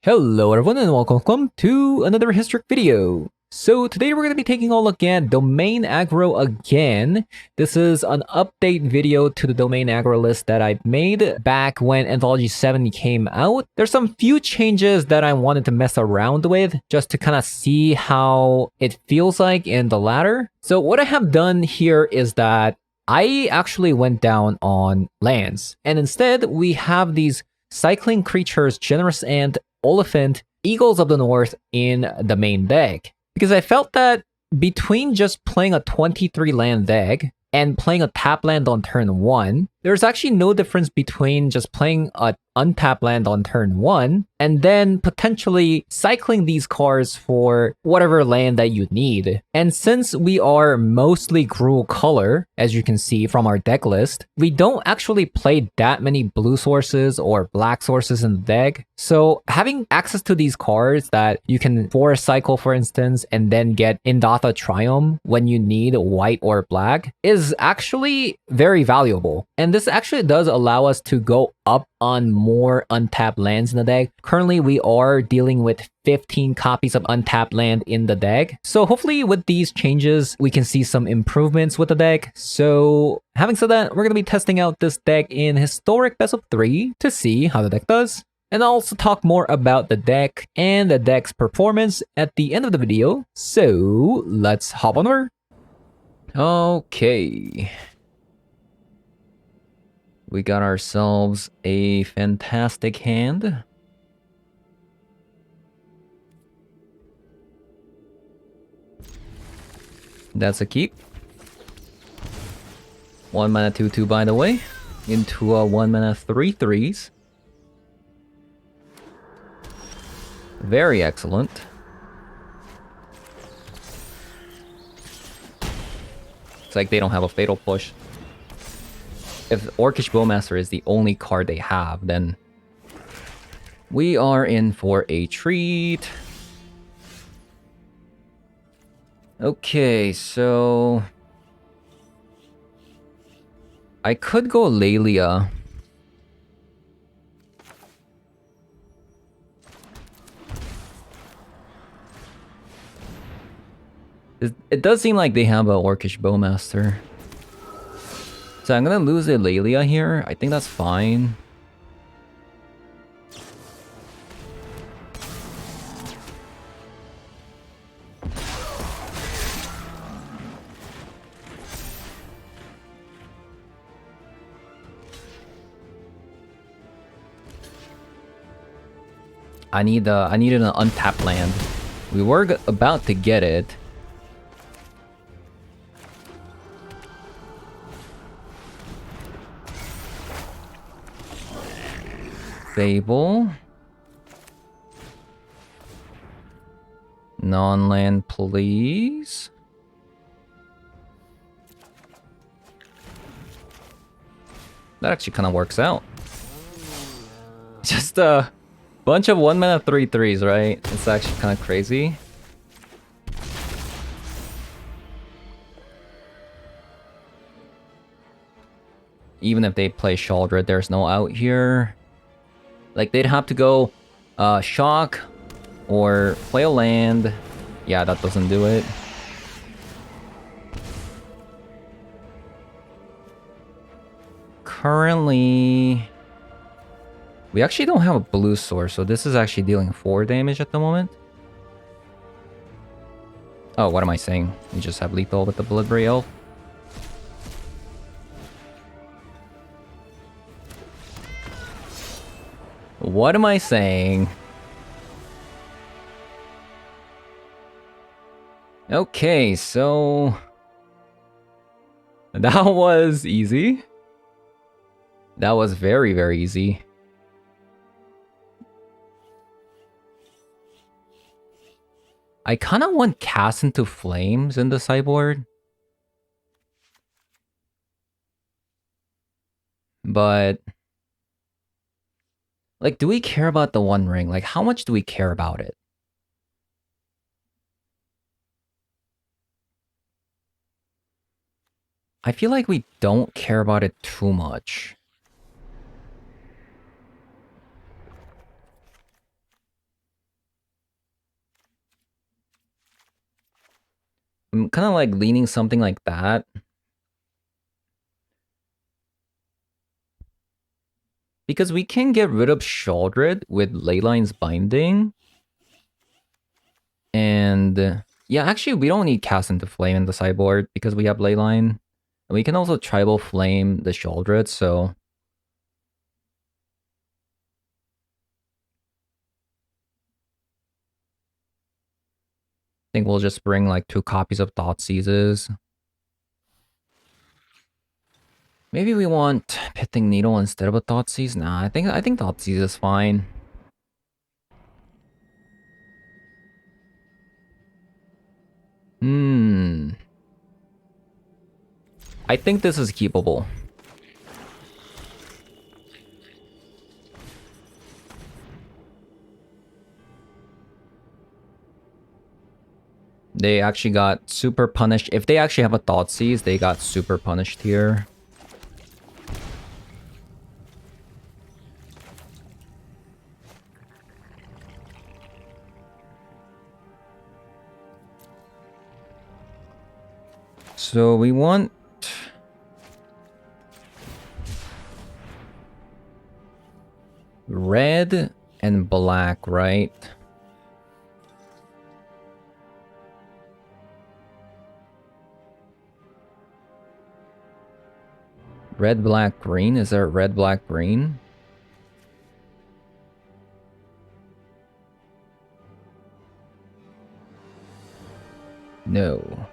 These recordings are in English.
Hello everyone and welcome to another historic video. So today we're going to be taking a look at domain aggro again. This is an update video to the domain aggro list that I made back when Anthology 7 came out. There's some few changes that I wanted to mess around with just to kind of see how it feels like in the ladder. So what I have done here is that I actually went down on lands, and instead we have these cycling creatures, Generous and Oliphant, Eagles of the North in the main deck. Because I felt that between just playing a 23 land deck and playing a tap land on turn 1, there's actually no difference between just playing a untap land on turn 1 and then potentially cycling these cards for whatever land that you need. And since we are mostly Gruul color, as you can see from our deck list, we don't actually play that many blue sources or black sources in the deck. So having access to these cards that you can force cycle, for instance, and then get Indatha Triome when you need white or black is actually very valuable. And this actually does allow us to go up on more untapped lands in the deck. Currently, we are dealing with 15 copies of untapped land in the deck. So hopefully with these changes, we can see some improvements with the deck. So having said that, we're going to be testing out this deck in Historic Best of 3 to see how the deck does. And I'll also talk more about the deck and the deck's performance at the end of the video. So let's hop on over. Okay. We got ourselves a fantastic hand. That's a keep. 1 mana 2/2 by the way, into a 1 mana 3/3s. Very excellent. It's like they don't have a fatal push. If Orcish Bowmaster is the only card they have, then we are in for a treat. Okay, so I could go LAKEY. It does seem like they have a Orcish Bowmaster. So I'm gonna lose a LAKEY here. I think that's fine. I needed an untapped land. We were about to get it. Fable. Non-land, please. That actually kind of works out. Just a bunch of 1 mana 3/3s, right? It's actually kind of crazy. Even if they play Shaldred, there's no out here. Like, they'd have to go shock or play a land. Yeah, that doesn't do it. Currently, we actually don't have a blue source, so this is actually dealing 4 damage at the moment. Oh, what am I saying? We just have lethal with the Bloodbraid Elf. What am I saying? Okay, so that was easy. That was very, very easy. I kind of want Cast into Flames in the sideboard. But like, do we care about the One Ring? Like, how much do we care about it? I feel like we don't care about it too much. I'm kind of like leaning something like that. Because we can get rid of Shaldred with Leyline's Binding. And yeah, actually we don't need Cast into Flame in the sideboard because we have Leyline. And we can also Tribal Flame the Shaldred, so... I think we'll just bring like 2 copies of Thoughtseizes. Maybe we want Pithing Needle instead of a Thoughtseize? Nah, I think Thoughtseize is fine. I think this is keepable. They actually got super punished. If they actually have a Thoughtseize, they got super punished here. So we want... red and black, right? Red, black, green? Is there red, black, green? No.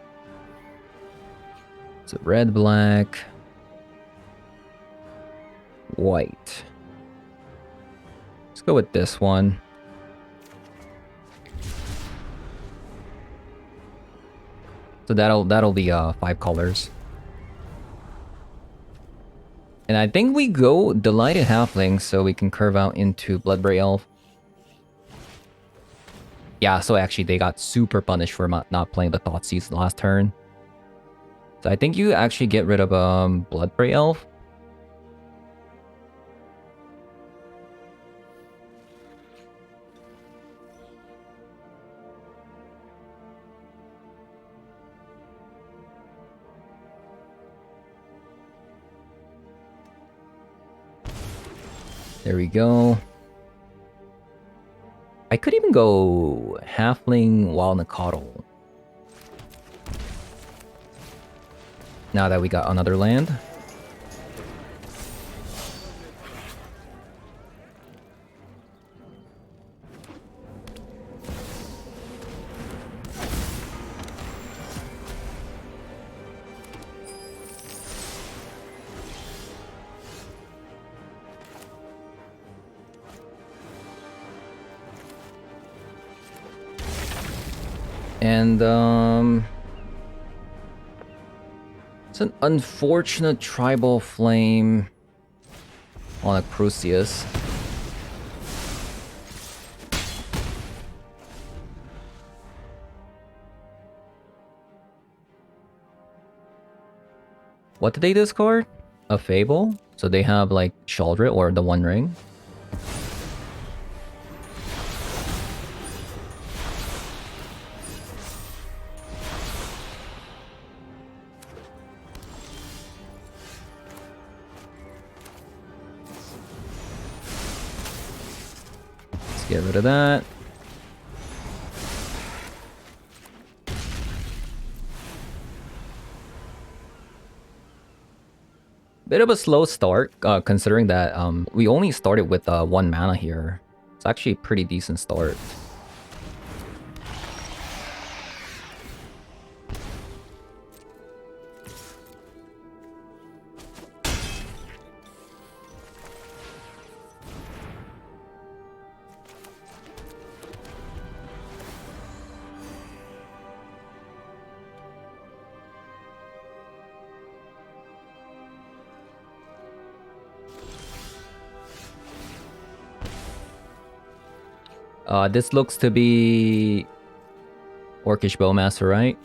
So red, black, white. Let's go with this one. So that'll be 5 colors. And I think we go Delighted Halfling so we can curve out into Bloodbraid Elf. Yeah, so actually they got super punished for not playing the Thoughtseize last turn. So I think you actually get rid of Bloodbraid Elf. There we go. I could even go Halfling Walnacotl. Now that we got another land. And, it's an unfortunate Tribal Flame on a Crucius. What did they discard? A Fable? So they have, like, Shaldred or the One Ring. Get rid of that. Bit of a slow start, considering that we only started with 1 mana here. It's actually a pretty decent start. This looks to be Orcish Bowmaster, right?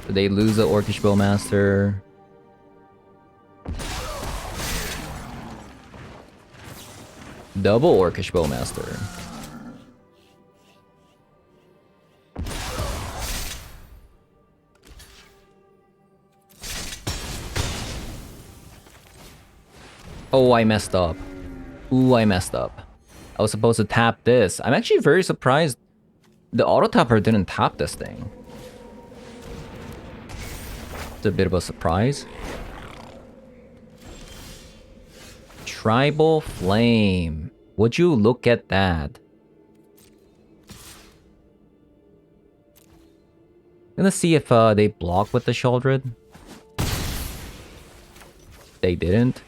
They lose the Orcish Bowmaster. Double Orcish Bowmaster. Oh, I messed up. Ooh, I messed up. I was supposed to tap this. I'm actually very surprised the auto tapper didn't tap this thing. It's a bit of a surprise. Tribal Flame. Would you look at that? Gonna see if they block with the Sheoldred. They didn't.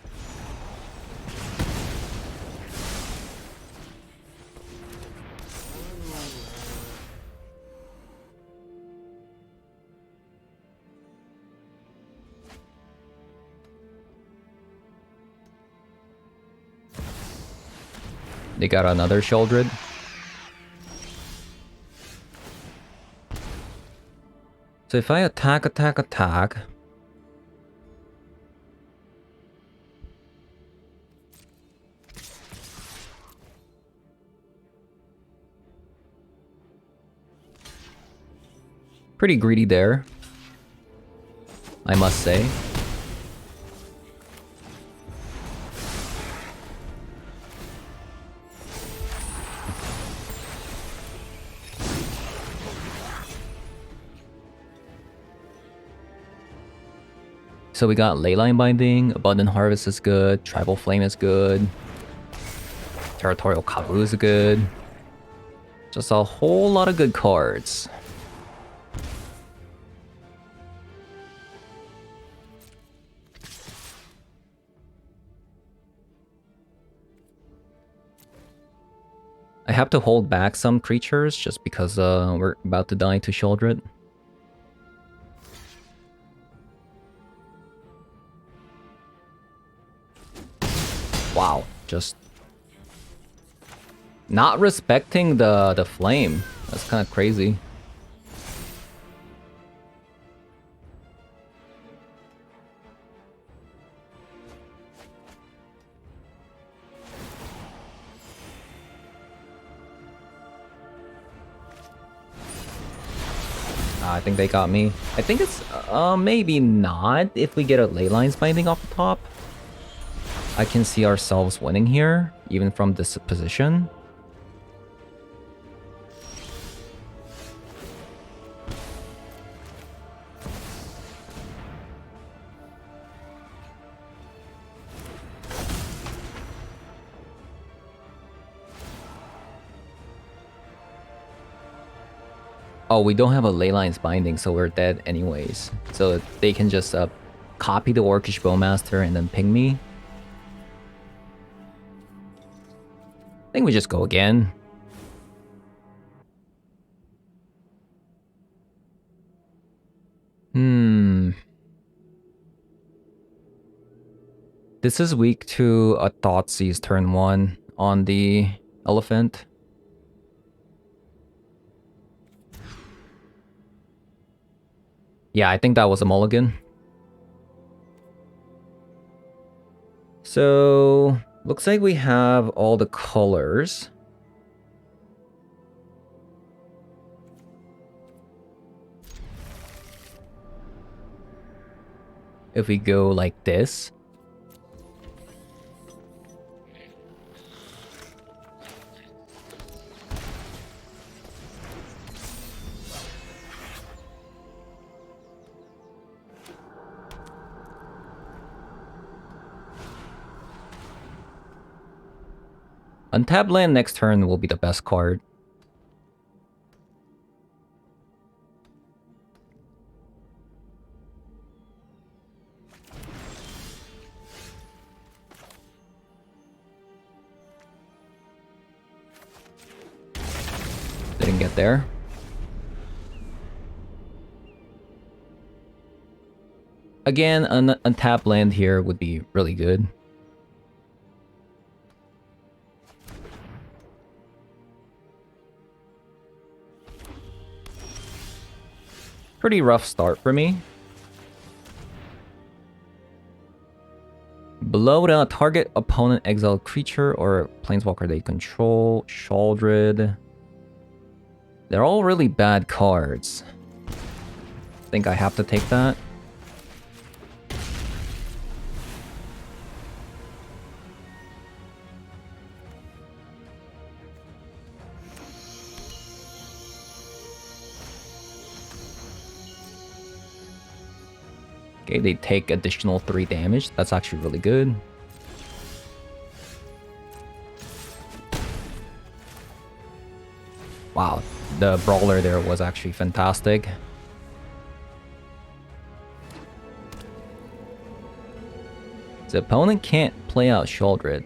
They got another Sheoldred. So if I attack... Pretty greedy there, I must say. So we got Leyline Binding, Abundant Harvest is good, Tribal Flame is good, Territorial Kabu is good. Just a whole lot of good cards. I have to hold back some creatures just because we're about to die to Sheoldred. Wow, just not respecting the flame. That's kind of crazy. I think they got me. I think it's maybe not if we get a Leyline's Binding off the top. I can see ourselves winning here, even from this position. Oh, we don't have a Leyline's Binding, so we're dead anyways. So they can just copy the Orcish Bowmaster and then ping me. I think we just go again. This is weak to a Thoughtseize turn 1 on the Elephant. Yeah, I think that was a mulligan. So, looks like we have all the colors. If we go like this. Untap land next turn will be the best card. Didn't get there. Again, an untap land here would be really good. Pretty rough start for me. Below the target opponent exiled creature or planeswalker they control. Sheoldred. They're all really bad cards. I think I have to take that. Okay, they take additional 3 damage. That's actually really good. Wow, the brawler there was actually fantastic. The opponent can't play out Shieldred.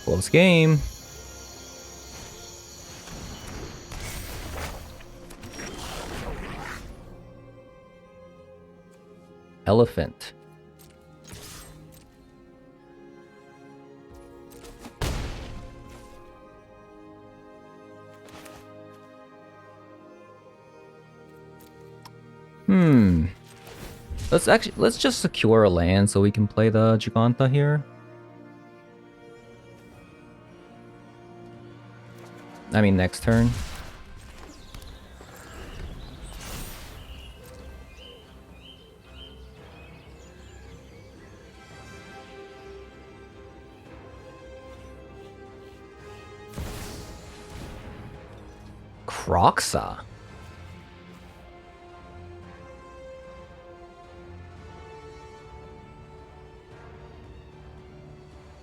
Close game. Elephant. Let's just secure a land so we can play the Giganta here. I mean, next turn. Croxa.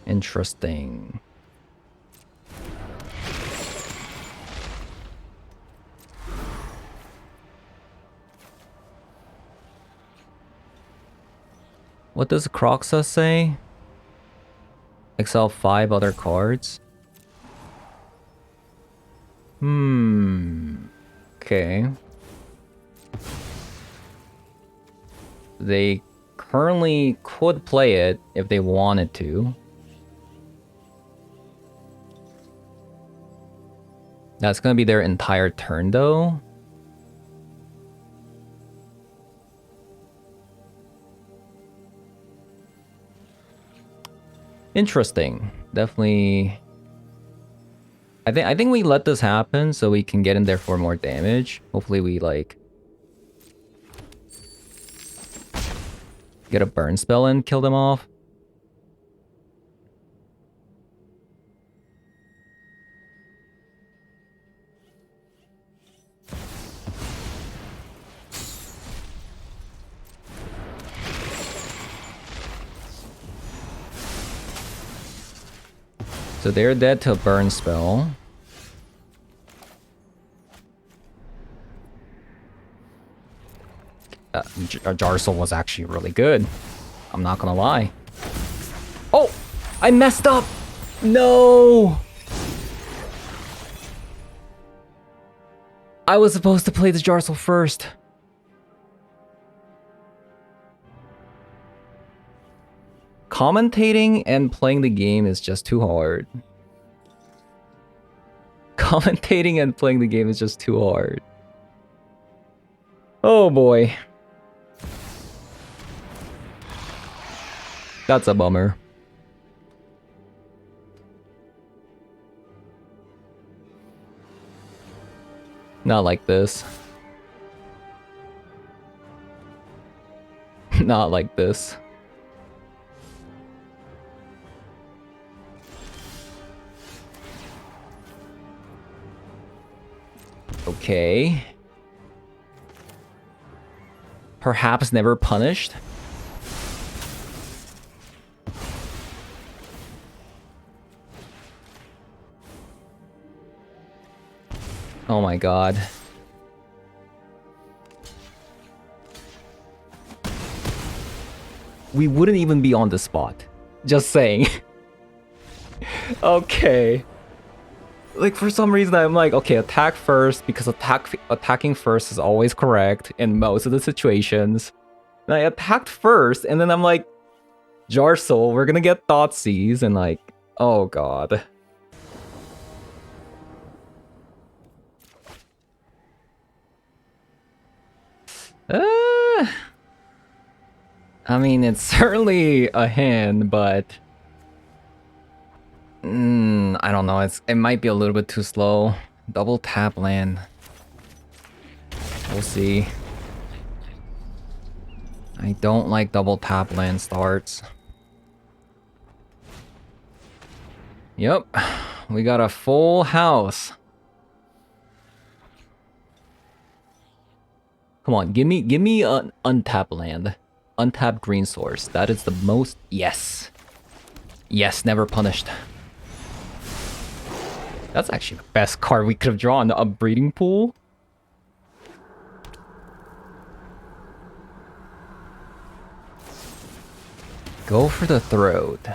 Interesting. What does Croxa say? Exile 5 other cards? Okay. They currently could play it if they wanted to. That's gonna be their entire turn though. Interesting. Definitely. I think we let this happen so we can get in there for more damage. Hopefully we like get a burn spell and kill them off. So they're dead to a burn spell. Jarsel was actually really good. I'm not gonna lie. Oh! I messed up! No! I was supposed to play the Jarsel first. Commentating and playing the game is just too hard. Commentating and playing the game is just too hard. Oh boy. That's a bummer. Not like this. Not like this. Okay. Perhaps never punished. Oh my god. We wouldn't even be on the spot. Just saying. Okay. Like, for some reason, I'm like, okay, attack first, because attacking first is always correct in most of the situations. And I attacked first, and then I'm like, Jarsel, we're gonna get Thoughtseize, and like, oh god. I mean, it's certainly a hand, but I don't know. It might be a little bit too slow. Double tap land. We'll see. I don't like double tap land starts. Yep, we got a full house. Come on, give me an untapped land. Untapped green source. That is the most... Yes. Yes, never punished. That's actually the best card we could have drawn. A breeding pool. Go for the throat.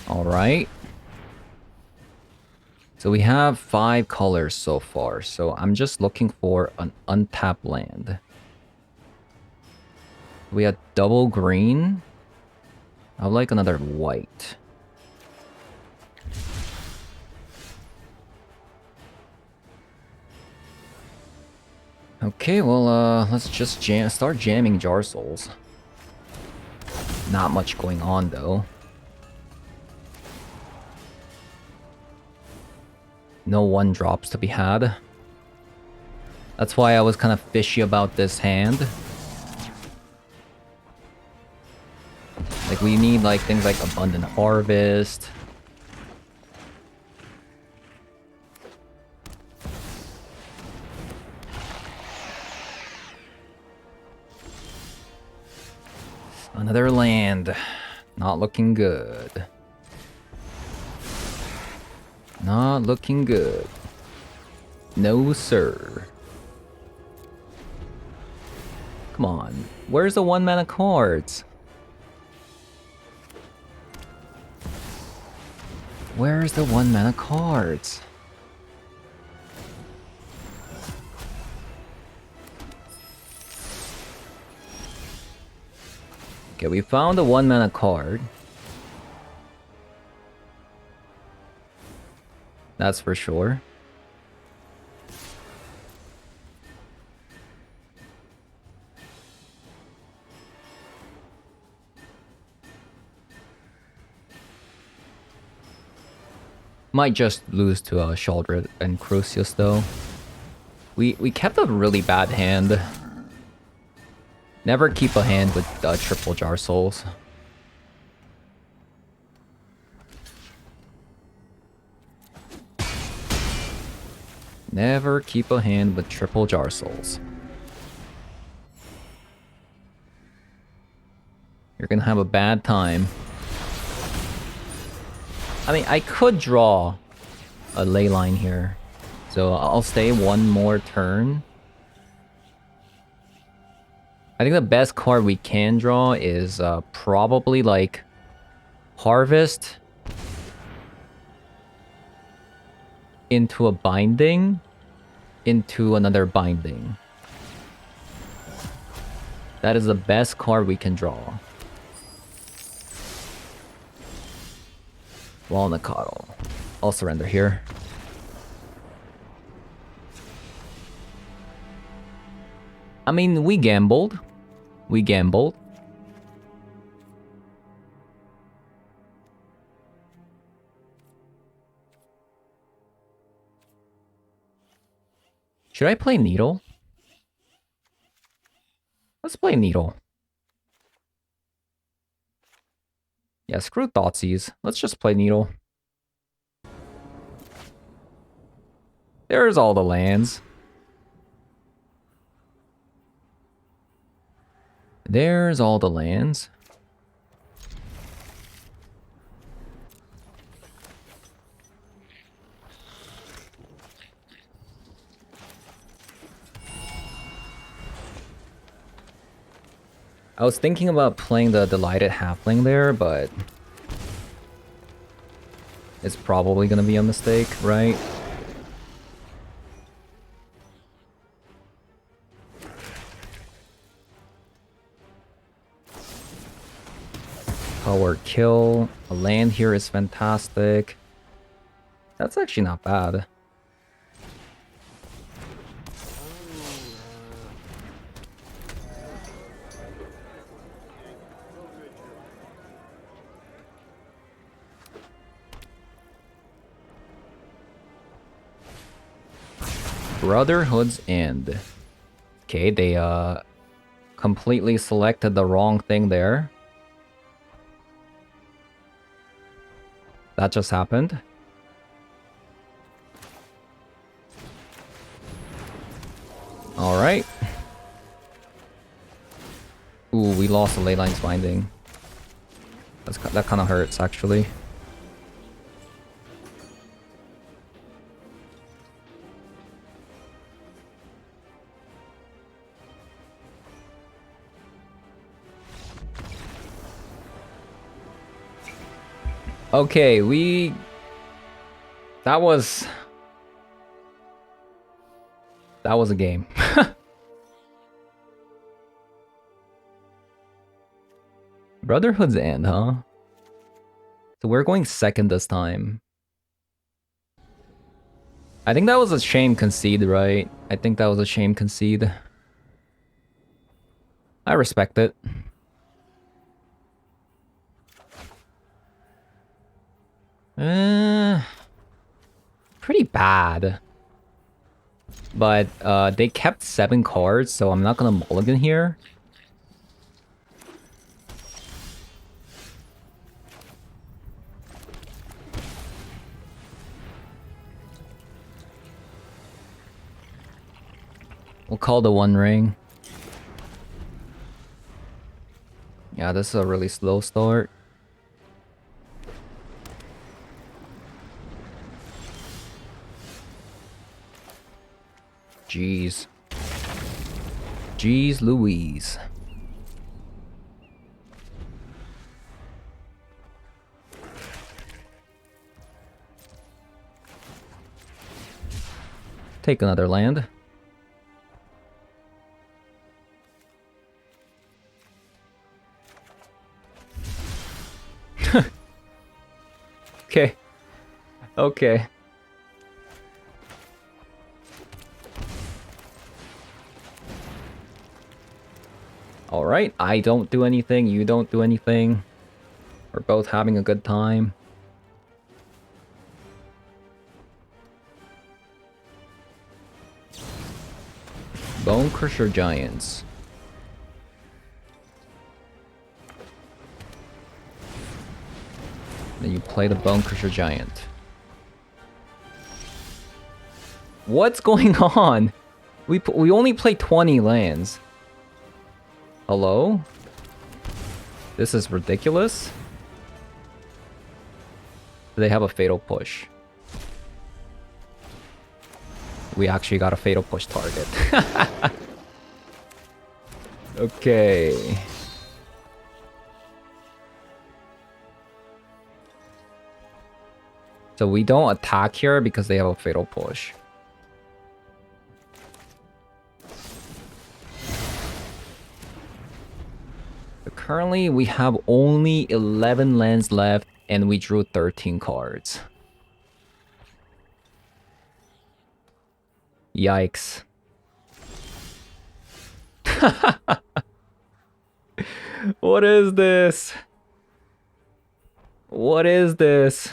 Alright. So we have 5 colors so far, so I'm just looking for an untapped land. We have double green. I'd like another white. Okay, well, let's just start jamming Jar Souls. Not much going on, though. No 1-drops to be had. That's why I was kind of fishy about this hand. Like, we need, like, things like Abundant Harvest. Another land. Not looking good. Not looking good. No, sir. Come on. Where's the 1-mana cards? Where's the 1-mana cards? Okay, we found a 1-mana card. That's for sure. Might just lose to Shaldred and Crucius though. We kept a really bad hand. Never keep a hand with triple Jar Souls. Never keep a hand with triple Jar Souls. You're gonna have a bad time. I mean, I could draw a ley line here. So I'll stay one more turn. I think the best card we can draw is probably like Harvest into a Binding into another Binding. That is the best card we can draw. Walnut Coddle. I'll surrender here. I mean, we gambled. We gambled. Should I play Needle? Let's play Needle. Yeah, screw Thoughtseize. Let's just play Needle. There's all the lands. There's all the lands. I was thinking about playing the Delighted Halfling there, but it's probably gonna be a mistake, right? or kill. A land here is fantastic. That's actually not bad. Brotherhood's End. Okay, they completely selected the wrong thing there. That just happened. Alright. Ooh, we lost the Leyline's Binding. That kind of hurts, actually. Okay, That was a game. Brotherhood's End, huh? So we're going second this time. I think that was a shame concede, right? I think that was a shame concede. I respect it. Pretty bad. But they kept 7 cards, so I'm not gonna mulligan here. We'll call the One Ring. Yeah, this is a really slow start. Jeez. Jeez Louise. Take another land. Okay. Okay. Alright, I don't do anything, you don't do anything. We're both having a good time. Bone Crusher Giants. Then you play the Bone Crusher Giant. What's going on? We only play 20 lands. Hello? This is ridiculous. They have a Fatal Push. We actually got a Fatal Push target. Okay. So we don't attack here because they have a Fatal Push. But currently, we have only 11 lands left, and we drew 13 cards. Yikes. What is this? What is this?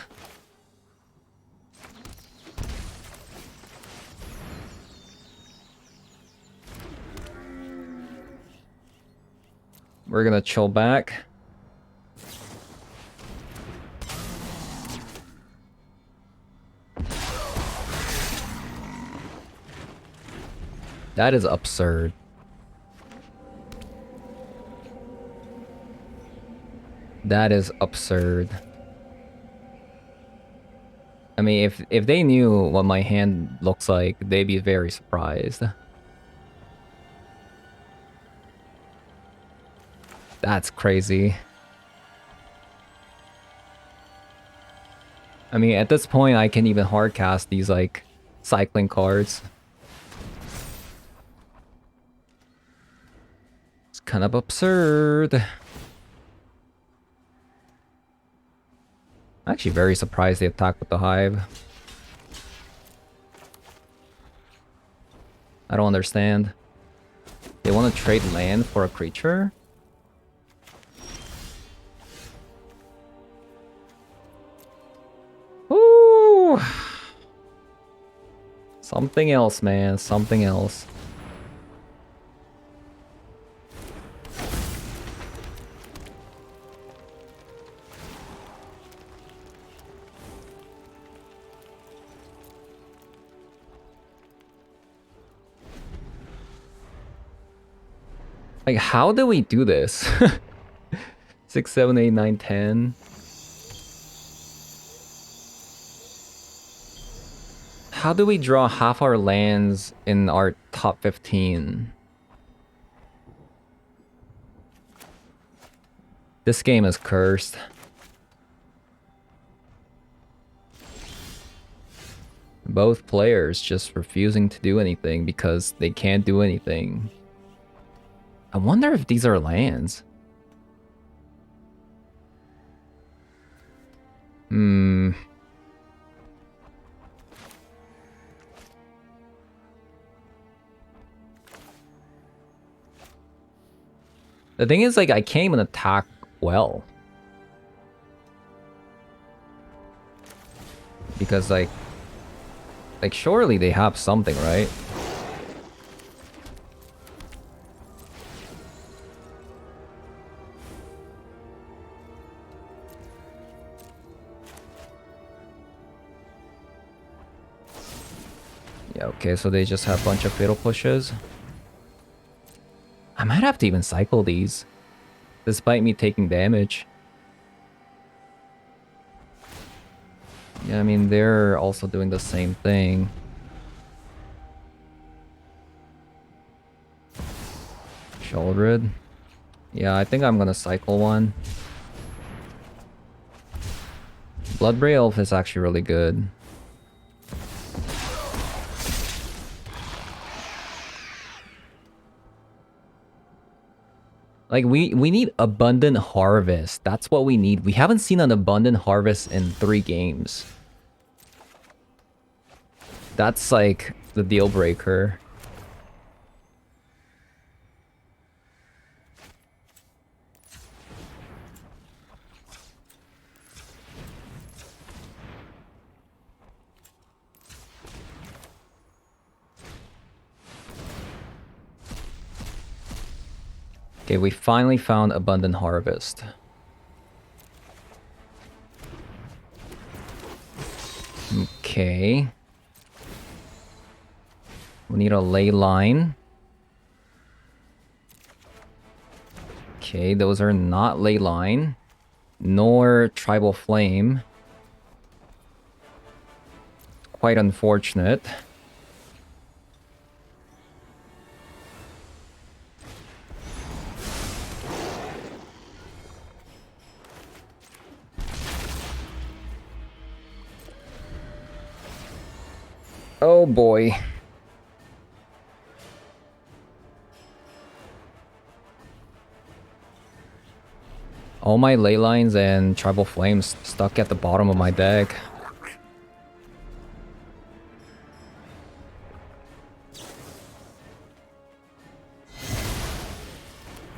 We're gonna chill back. That is absurd. That is absurd. I mean, if they knew what my hand looks like, they'd be very surprised. That's crazy. I mean, at this point, I can even hardcast these, like, cycling cards. It's kind of absurd. I'm actually very surprised they attacked with the hive. I don't understand. They want to trade land for a creature? Ooh! Something else, man. Something else. Like, how do we do this? 6, 7, 8, 9, 10. How do we draw half our lands in our top 15? This game is cursed. Both players just refusing to do anything because they can't do anything. I wonder if these are lands. Hmm. The thing is, like, I can't even attack well. Because, like, surely they have something, right? Yeah, okay, so they just have a bunch of fatal pushes. I might have to even cycle these, despite me taking damage. Yeah, I mean, they're also doing the same thing. Sheoldred. Yeah, I think I'm gonna cycle one. Bloodbraid Elf is actually really good. Like, we need Abundant Harvest. That's what we need. We haven't seen an Abundant Harvest in 3 games. That's, like, the deal breaker. Okay, we finally found Abundant Harvest. Okay. We need a ley line. Okay, those are not ley line, nor tribal flame. Quite unfortunate. Oh boy. All my ley lines and tribal flames stuck at the bottom of my deck.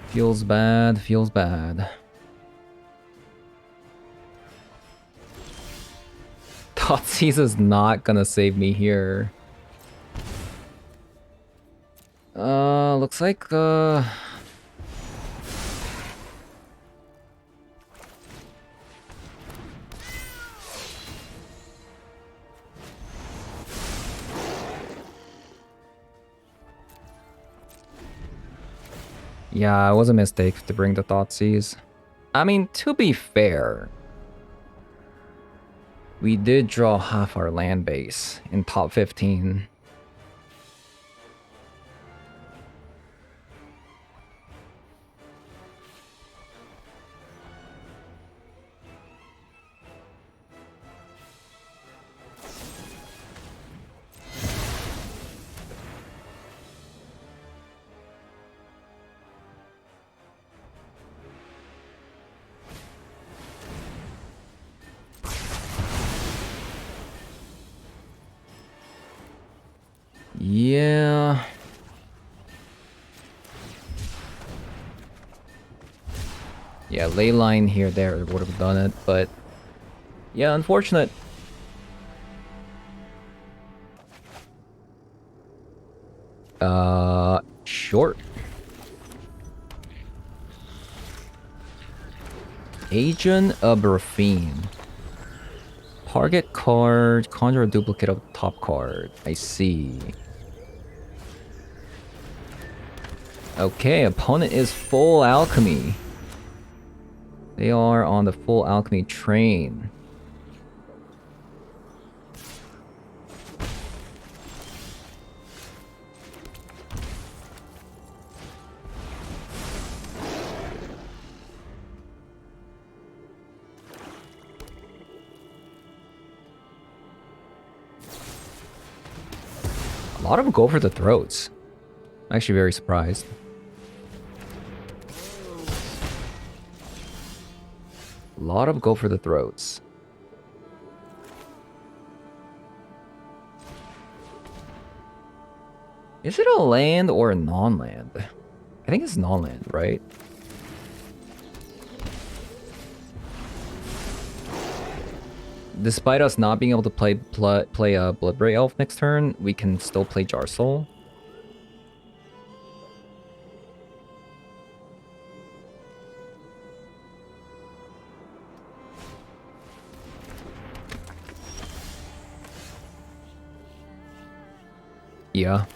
Feels bad, feels bad. Thoughtseize is not gonna save me here. Looks like, yeah, it was a mistake to bring the Thoughtseize. I mean, to be fair, we did draw half our land base in top 15. Yeah. Yeah, ley line here, there would have done it, but yeah, unfortunate. Short. Agent of Raffine. Target card, conjure a duplicate of top card. I see. Okay, opponent is full alchemy. They are on the full alchemy train. A lot of them go for the throats. I'm actually very surprised. A lot of them go for the throats. Is it a land or a non-land? I think it's non-land, right? Despite us not being able to play a Bloodbraid Elf next turn, we can still play Jar Soul. Yeah.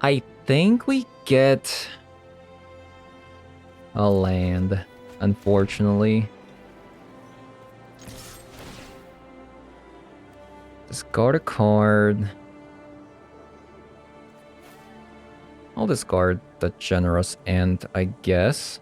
I think we get a land, unfortunately. Discard a card. I'll discard the Generous End, I guess.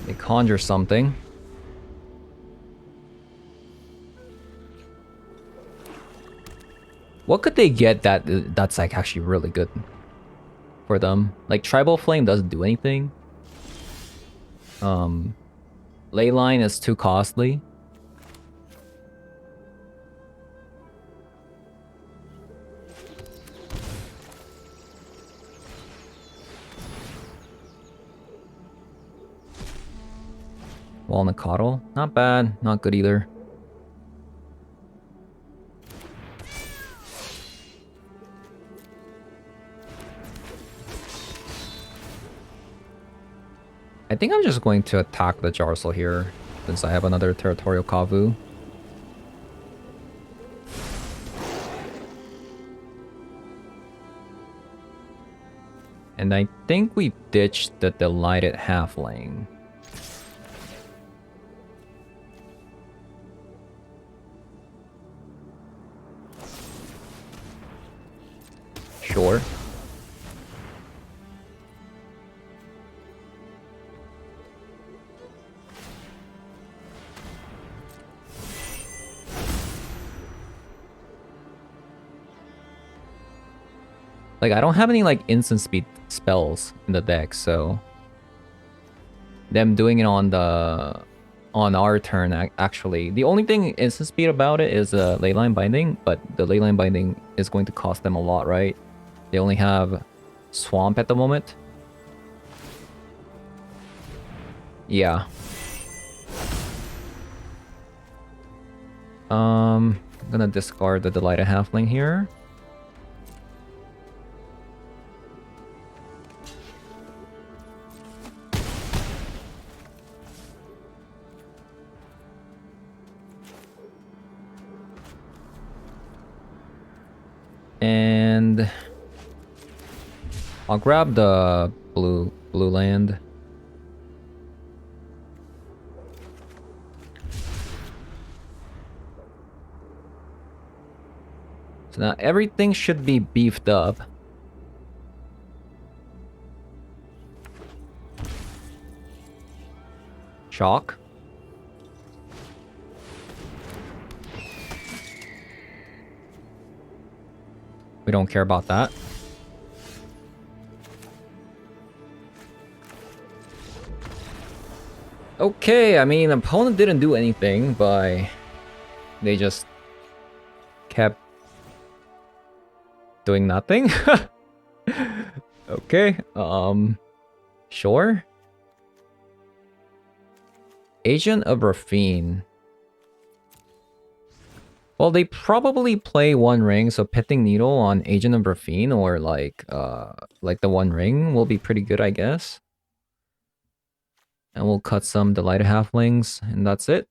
They conjure something. What could they get that's like actually really good for them? Like Tribal Flame doesn't do anything. Leyline is too costly. Walnut Coddle, not bad, not good either. I think I'm just going to attack the Jar Soul here, since I have another Territorial Kavu. And I think we ditched the Delighted Halfling. Sure. Like, I don't have any, like, instant speed spells in the deck, so... them doing it on the... on our turn, actually. The only thing instant speed about it is Leyline Binding, but the Leyline Binding is going to cost them a lot, right? They only have Swamp at the moment. Yeah. I'm gonna discard the Delighted Halfling here. And I'll grab the blue land. So now everything should be beefed up. Shock. We don't care about that. Okay, I mean, opponent didn't do anything, but they just kept doing nothing. Okay, sure. Agent of Rafine. Well, they probably play One Ring, so Pithing Needle on Agent of Rafine or like the One Ring will be pretty good, I guess. And we'll cut some Delighted Halflings, and that's it.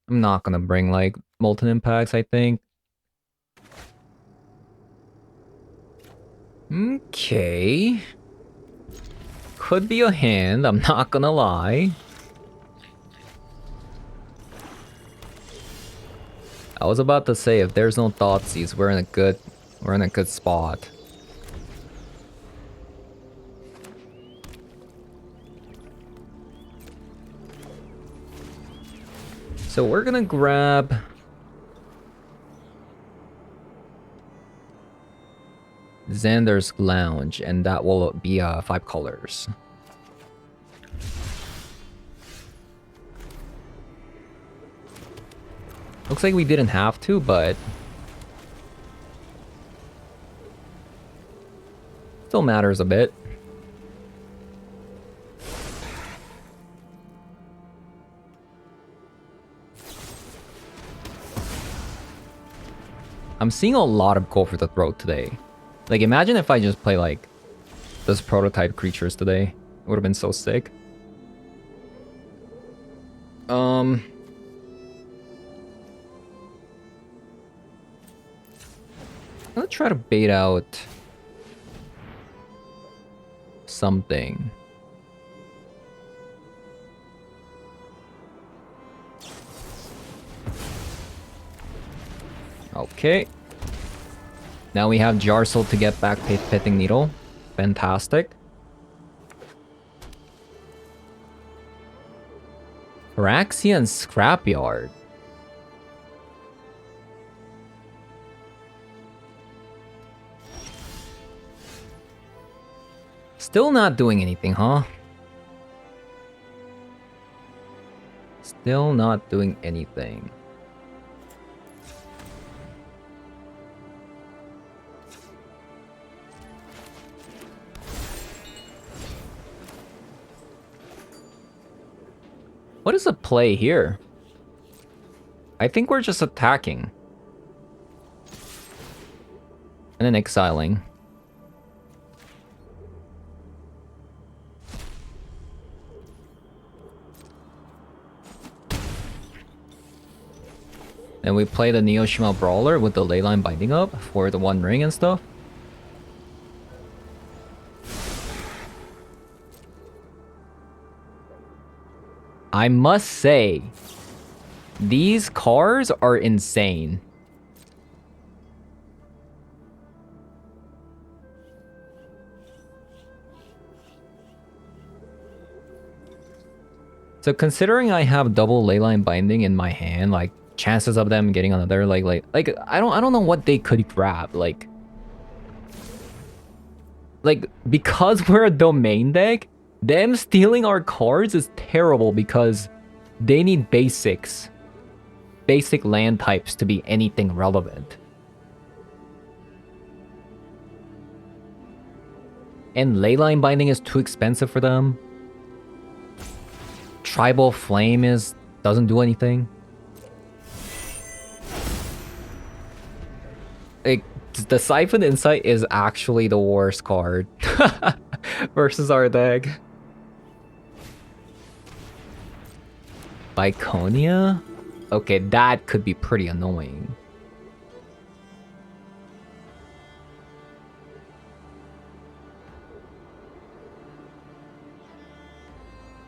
I'm not gonna bring like Molten Impacts, I think. Okay. Could be a hand, I'm not gonna lie. I was about to say, if there's no Thoughtseize, we're in a good spot. So we're gonna grab Xander's Lounge, and that will be 5 colors. Looks like we didn't have to, but still matters a bit. I'm seeing a lot of Go for the Throat today. Like, imagine if I just play like this prototype creatures today. It would have been so sick. I'm gonna try to bait out something. Okay. Now we have Jarsoul to get back Pithing Needle. Fantastic. Phyrexian Scrapyard. Still not doing anything, huh? Still not doing anything. What is the play here? I think we're just attacking. And then exiling. And we play the Neoshima Brawler with the Leyline Binding up for the One Ring and stuff. I must say, these cars are insane. So considering I have double Leyline Binding in my hand, like chances of them getting another like I don't know what they could grab, like because we're a domain deck, them stealing our cards is terrible because they need basic land types to be anything relevant. And Leyline Binding is too expensive for them. Tribal Flame doesn't do anything. Like, the Siphon Insight is actually the worst card versus our deck. Biconia? Okay, that could be pretty annoying.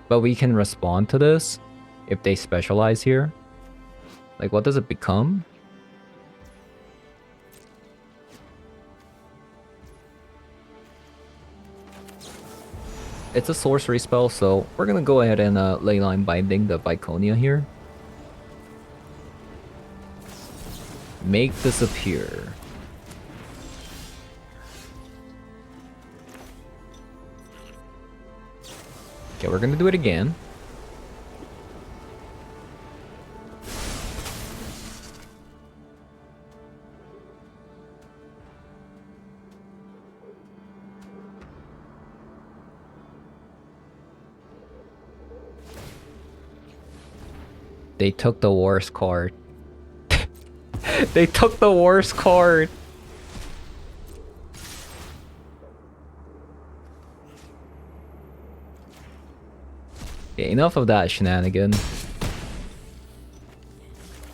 But we can respond to this if they specialize here. Like, what does it become? It's a sorcery spell, so we're gonna go ahead and Leyline Binding the Viconia here. Make this appear. Okay, we're gonna do it again. They took the worst card. They took the worst card. Okay, enough of that shenanigan. I'm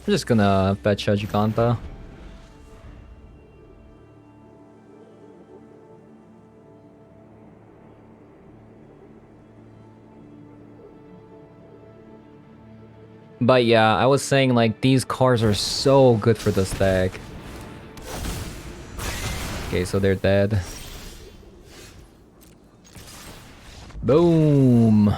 just gonna fetch a Giganta. But yeah, I was saying like these cards are so good for this deck. Okay, so they're dead. Boom.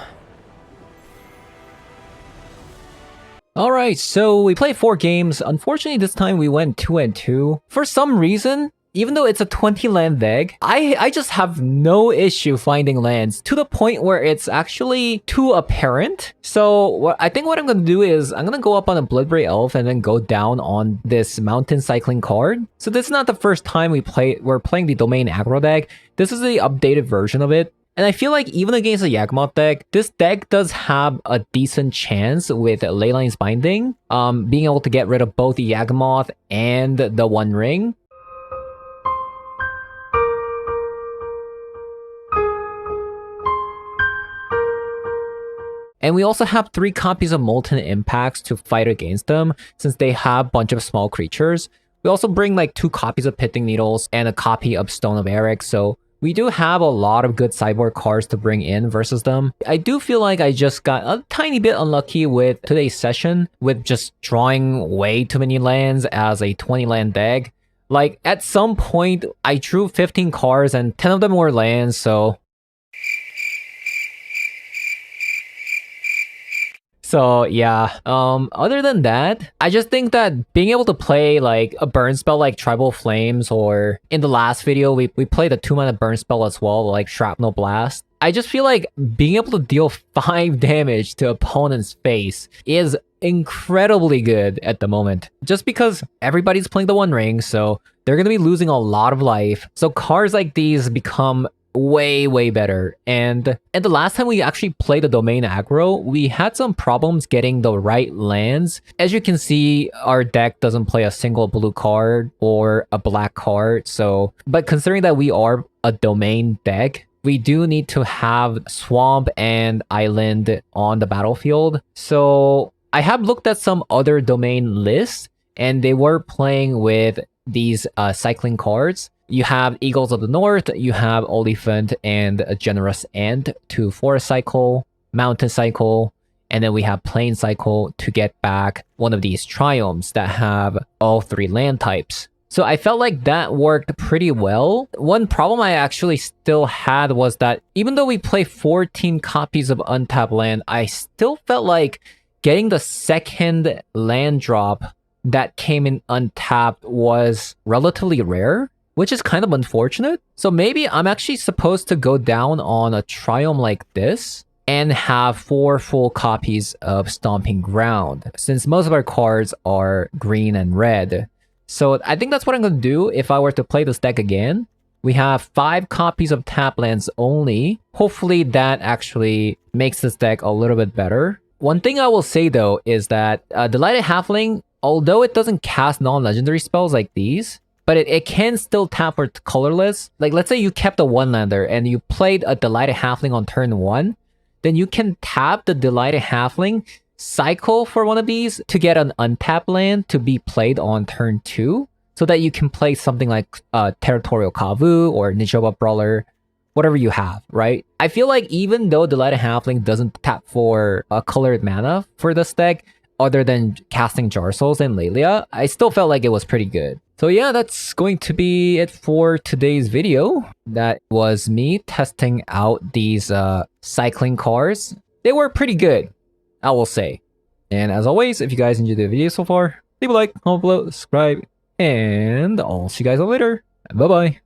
Alright, so we played 4 games. Unfortunately, this time we went 2-2. For some reason, even though it's a 20 land deck, I just have no issue finding lands to the point where it's actually too apparent. So I think what I'm going to do is I'm going to go up on a Bloodbraid Elf and then go down on this Mountain Cycling card. So this is not the first time we're playing the Domain Aggro deck. This is the updated version of it. And I feel like even against a Yawgmoth deck, this deck does have a decent chance with Leyline's Binding, being able to get rid of both the Yawgmoth and the One Ring. And we also have 3 copies of Molten Impacts to fight against them, since they have a bunch of small creatures. We also bring like 2 copies of Pitting Needles and a copy of Stone of Eric, so we do have a lot of good sideboard cards to bring in versus them. I do feel like I just got a tiny bit unlucky with today's session with just drawing way too many lands as a 20 land deck. Like at some point I drew 15 cards and 10 of them were lands, so yeah, other than that, I just think that being able to play like a burn spell like Tribal Flames, or in the last video, we played a 2-mana burn spell as well, like Shrapnel Blast. I just feel like being able to deal 5 damage to opponent's face is incredibly good at the moment. Just because everybody's playing the One Ring, so they're going to be losing a lot of life. So cards like these become way better. And the last time we actually played the Domain Aggro, we had some problems getting the right lands. As you can see, our deck doesn't play a single blue card or a black card. So, but considering that we are a Domain deck, we do need to have Swamp and Island on the battlefield. So I have looked at some other Domain lists, and they were playing with these cycling cards. You have Eagles of the North, you have Oliphant and a Generous Ant to Forest Cycle, Mountain Cycle, and then we have Plain Cycle to get back one of these triomes that have all 3 land types. So I felt like that worked pretty well. One problem I actually still had was that even though we play 14 copies of untapped land, I still felt like getting the second land drop that came in untapped was relatively rare, which is kind of unfortunate. So maybe I'm actually supposed to go down on a triome like this and have 4 full copies of Stomping Ground, since most of our cards are green and red. So I think that's what I'm going to do if I were to play this deck again. We have 5 copies of tap lands only. Hopefully that actually makes this deck a little bit better. One thing I will say though is that Delighted Halfling, although it doesn't cast non-legendary spells like these, but it can still tap for colorless. Like, let's say you kept a 1-lander and you played a Delighted Halfling on turn 1, then you can tap the Delighted Halfling, cycle for one of these to get an untapped land to be played on turn 2, so that you can play something like Territorial Kavu or Nijoba Brawler, whatever you have, right? I feel like even though Delighted Halfling doesn't tap for a colored mana for this deck, other than casting Jar Souls and Lelia, I still felt like it was pretty good. So yeah, that's going to be it for today's video. That was me testing out these cycling cars. They were pretty good, I will say. And as always, if you guys enjoyed the video so far, leave a like, comment below, subscribe, and I'll see you guys all later. Bye bye.